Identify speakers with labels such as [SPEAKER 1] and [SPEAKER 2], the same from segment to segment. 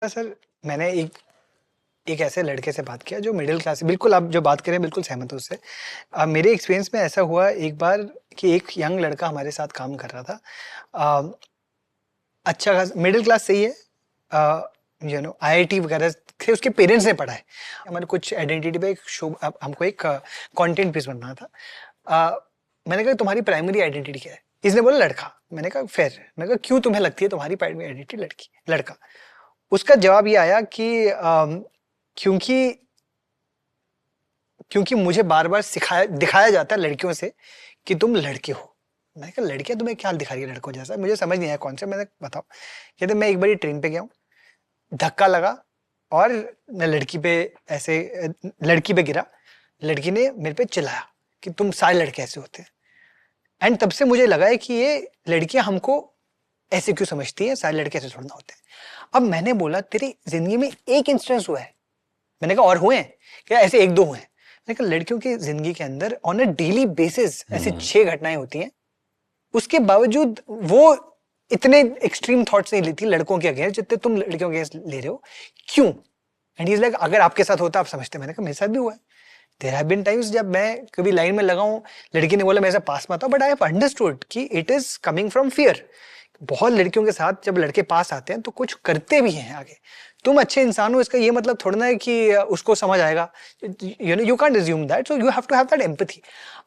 [SPEAKER 1] Sir मैंने एक ऐसे लड़के से बात किया जो मिडिल क्लास, बिल्कुल आप जो बात करें बिल्कुल सहमत हूँ उससे। मेरे एक्सपीरियंस में ऐसा हुआ एक बार कि एक यंग लड़का हमारे साथ काम कर रहा था। अच्छा खासा मिडिल क्लास सही है, आईआईटी वगैरह से उसके पेरेंट्स ने पढ़ा है। हमारे कुछ आइडेंटिटी पे एक शो, हमको एक कंटेंट पीस बनना था। मैंने कहा तुम्हारी प्राइमरी आइडेंटिटी क्या है? इसने बोला लड़का। मैंने कहा फेयर। मैंने कहा क्यों तुम्हें लगती है तुम्हारी प्राइमरी आइडेंटिटी लड़का? उसका जवाब ये आया कि क्योंकि क्योंकि मुझे बार बार दिखाया जाता है लड़कियों से कि तुम लड़के हो। मैंने कहा लड़कियां तुम्हें क्या दिखा रही है लड़कों जैसा? मुझे समझ नहीं आया कौन सा। मैंने बताओ। कहते मैं एक बार ट्रेन पे गया हूँ, धक्का लगा और मैं लड़की पे गिरा। लड़की ने मेरे पे चिल्लाया कि तुम सारे लड़के ऐसे होते हैं। एंड तब से मुझे लगा है कि ये लड़कियां हमको ऐसे क्यों समझती हैं, सारे लड़के ऐसे थोड़ा ना होते हैं। अब मैंने बोला तेरी जिंदगी में एक इंस्टेंस हुआ है? मैंने कहा और हुए हैं क्या? ऐसे एक दो हुए हैं। मैंने कहा लड़कियों की जिंदगी के अंदर ऑन अ डेली बेसिस ऐसी 6 घटनाएं होती हैं, उसके बावजूद वो इतने एक्सट्रीम थॉट्स नहीं लेती लड़कों के अगेंस्ट जितने तुम लड़कियों के अगेंस्ट ले रहे हो। क्यों? एंड ही इज लाइक अगर आपके साथ होता आप समझते। मैंने कहा मेरे साथ भी हुआ है। देयर हैव बीन टाइम्स जब मैं कभी लाइन में लगा हूं, लड़की ने बोला मेरे से पास मत आओ, बट आई हैव अंडरस्टूड कि it is coming from fear. बहुत लड़कियों के साथ जब लड़के पास आते हैं तो कुछ करते भी हैं आगे। तुम अच्छे इंसान हो इसका ये मतलब थोड़ा ना है कि उसको समझ आएगा। You can't assume that, so you have to have that empathy.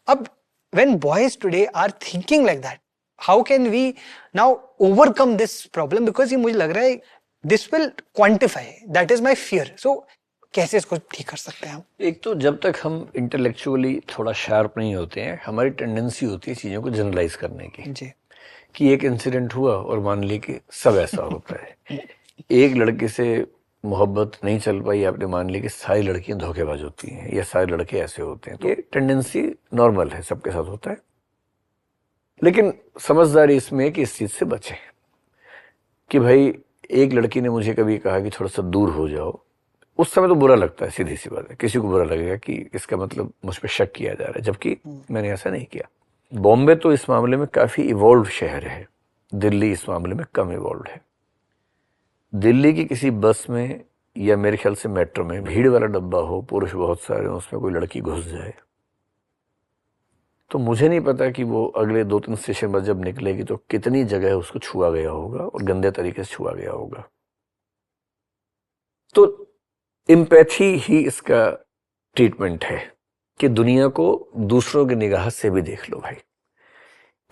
[SPEAKER 1] अब when boys today are thinking like that, how can we now overcome this problem? Because ये मुझे लग रहा है this will quantify, that is my fear. So कैसे इसको ठीक कर सकते हैं हम?
[SPEAKER 2] एक तो जब तक हम इंटेलेक्चुअली थोड़ा शार्प नहीं होते हैं, हमारी टेंडेंसी होती है चीज़ों को जनरलाइज करने की
[SPEAKER 1] जी।
[SPEAKER 2] कि एक इंसिडेंट हुआ और मान ली कि सब ऐसा होता है। एक लड़के से मोहब्बत नहीं चल पाई, आपने मान ली कि सारी लड़कियां धोखेबाज होती हैं या सारे लड़के ऐसे होते हैं। तो ये टेंडेंसी नॉर्मल है, सबके साथ होता है। लेकिन समझदारी इसमें है कि इस चीज़ से बचें कि भाई एक लड़की ने मुझे कभी कहा कि थोड़ा सा दूर हो जाओ। उस समय तो बुरा लगता है, सीधी सी बात है, किसी को बुरा लगेगा कि इसका मतलब मुझ पर शक किया जा रहा है, जबकि मैंने ऐसा नहीं किया। बॉम्बे तो इस मामले में काफ़ी इवॉल्व शहर है, दिल्ली इस मामले में कम इवॉल्व है। दिल्ली की किसी बस में या मेरे ख्याल से मेट्रो में भीड़ वाला डब्बा हो, पुरुष बहुत सारे, उसमें कोई लड़की घुस जाए तो मुझे नहीं पता कि वो अगले 2-3 स्टेशन बाद जब निकलेगी तो कितनी जगह उसको छुआ गया होगा और गंदे तरीके से छुआ गया होगा। तो एम्पैथी ही इसका ट्रीटमेंट है कि दुनिया को दूसरों की निगाह से भी देख लो भाई।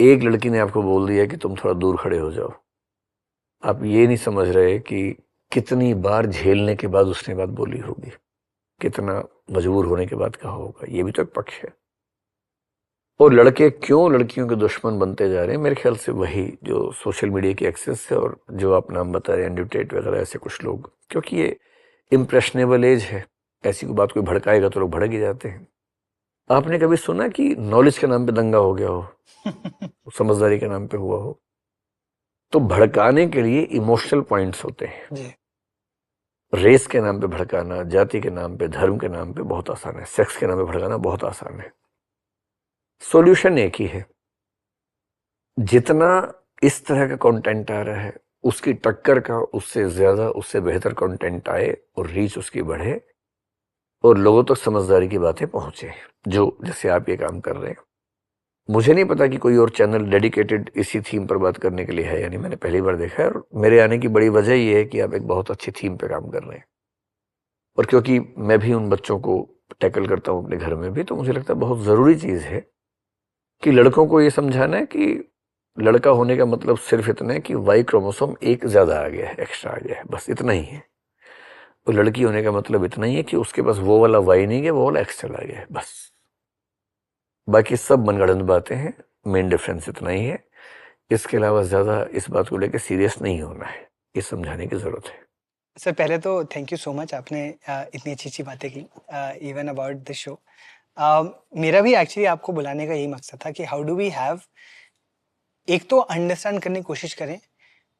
[SPEAKER 2] एक लड़की ने आपको बोल दिया कि तुम थोड़ा दूर खड़े हो जाओ, आप ये नहीं समझ रहे कि कितनी बार झेलने के बाद उसने बात बोली होगी, कितना मजबूर होने के बाद कहा होगा। ये भी तो एक पक्ष है। और लड़के क्यों लड़कियों के दुश्मन बनते जा रहे हैं? मेरे ख्याल से वही जो सोशल मीडिया की एक्सेस है और जो आप नाम बता रहे हैं एंड्रयू टेट वगैरह ऐसे कुछ लोग, क्योंकि ये इम्प्रेशनेबल एज है। ऐसी कोई बात कोई भड़काएगा तो लोग भड़क ही जाते हैं। आपने कभी सुना कि नॉलेज के नाम पे दंगा हो गया हो, समझदारी के नाम पे हुआ हो? तो भड़काने के लिए इमोशनल पॉइंट्स होते हैं
[SPEAKER 1] जी।
[SPEAKER 2] रेस के नाम पे भड़काना, जाति के नाम पे, धर्म के नाम पे बहुत आसान है, सेक्स के नाम पे भड़काना बहुत आसान है। सॉल्यूशन एक ही है, जितना इस तरह का कंटेंट आ रहा है उसकी टक्कर का उससे ज्यादा, उससे बेहतर कंटेंट आए और रीच उसकी बढ़े और लोगों तक समझदारी की बातें पहुंचे, जो जैसे आप ये काम कर रहे हैं। मुझे नहीं पता कि कोई और चैनल डेडिकेटेड इसी थीम पर बात करने के लिए है, यानी मैंने पहली बार देखा है। और मेरे आने की बड़ी वजह ये है कि आप एक बहुत अच्छी थीम पे काम कर रहे हैं, और क्योंकि मैं भी उन बच्चों को टैकल करता हूँ अपने घर में भी, तो मुझे लगता है बहुत ज़रूरी चीज़ है कि लड़कों को ये समझाना है कि लड़का होने का मतलब सिर्फ इतना है कि वाई क्रोमोसोम एक ज़्यादा आ गया है, एक्स्ट्रा आ गया है, बस इतना ही है। और लड़की होने का मतलब इतना ही है कि उसके पास वो वाला वाई नहीं है, वो वाला एक्स चला गया है, बस। बाकी सब मनगढ़ंत बातें हैं, मेन डिफरेंस इतना ही है। इसके अलावा ज़्यादा इस बात को लेकर सीरियस नहीं होना है, ये समझाने की ज़रूरत है।
[SPEAKER 1] सर पहले तो थैंक यू सो मच, आपने इतनी अच्छी अच्छी बातें की इवन अबाउट दिस शो। मेरा भी एक्चुअली आपको बुलाने का यही मकसद था कि हाउ डू वी हैव, एक तो अंडरस्टैंड करने की कोशिश करें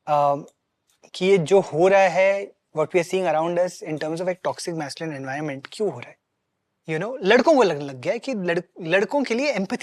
[SPEAKER 1] कि ये जो हो रहा है, what we are seeing around us in terms of एक टॉक्सिक मैस्कुलिन एनवायरनमेंट, क्यों हो रहा है। लड़कों को लगने लग गया है कि लड़कों के लिए एम्पैथी